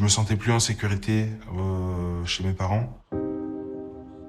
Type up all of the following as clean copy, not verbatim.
Je me sentais plus en sécurité chez mes parents.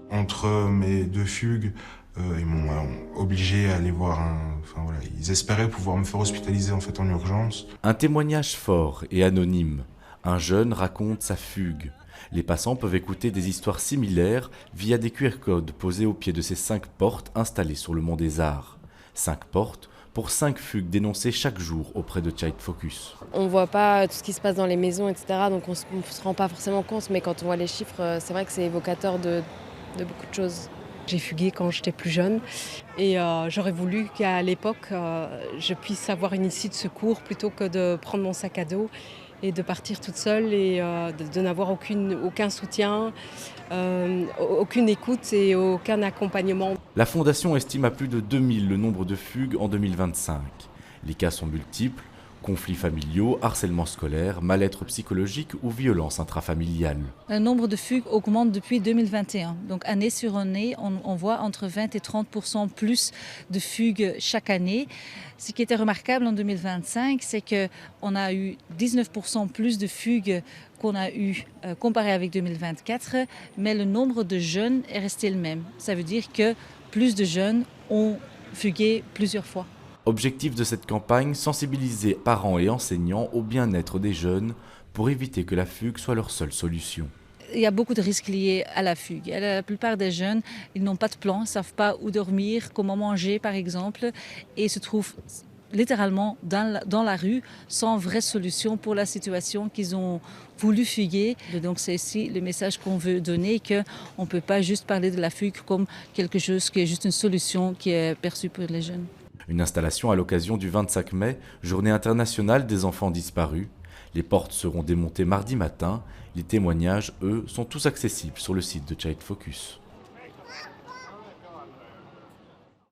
Entre mes deux fugues, ils m'ont obligé à aller voir Enfin voilà, ils espéraient pouvoir me faire hospitaliser en fait en urgence. Un témoignage fort et anonyme. Un jeune raconte sa fugue. Les passants peuvent écouter des histoires similaires via des QR codes posés au pied de ces 5 portes installées sur le Mont des Arts. 5 portes pour 5 fugues dénoncées chaque jour auprès de Child Focus. On ne voit pas tout ce qui se passe dans les maisons, etc. Donc on ne se rend pas forcément compte, mais quand on voit les chiffres, c'est vrai que c'est évocateur de beaucoup de choses. J'ai fugué quand j'étais plus jeune et j'aurais voulu qu'à l'époque, je puisse avoir une issue de secours plutôt que de prendre mon sac à dos et de partir toute seule et de n'avoir aucun soutien, aucune écoute et aucun accompagnement. La Fondation estime à plus de 2000 le nombre de fugues en 2025. Les cas sont multiples, conflits familiaux, harcèlement scolaire, mal-être psychologique ou violence intrafamiliale. Le nombre de fugues augmente depuis 2021. Donc année sur année, on voit entre 20 et 30% plus de fugues chaque année. Ce qui était remarquable en 2025, c'est qu'on a eu 19% plus de fugues qu'on a eu comparé avec 2024, mais le nombre de jeunes est resté le même. Ça veut dire que plus de jeunes ont fugué plusieurs fois. Objectif de cette campagne, sensibiliser parents et enseignants au bien-être des jeunes pour éviter que la fugue soit leur seule solution. Il y a beaucoup de risques liés à la fugue. La plupart des jeunes, ils n'ont pas de plan, ne savent pas où dormir, comment manger par exemple, et se trouvent littéralement dans la rue sans vraie solution pour la situation qu'ils ont voulu fuguer. Donc c'est ici le message qu'on veut donner, qu'on ne peut pas juste parler de la fugue comme quelque chose qui est juste une solution qui est perçue pour les jeunes. Une installation à l'occasion du 25 mai, journée internationale des enfants disparus. Les portes seront démontées mardi matin. Les témoignages, eux, sont tous accessibles sur le site de Child Focus.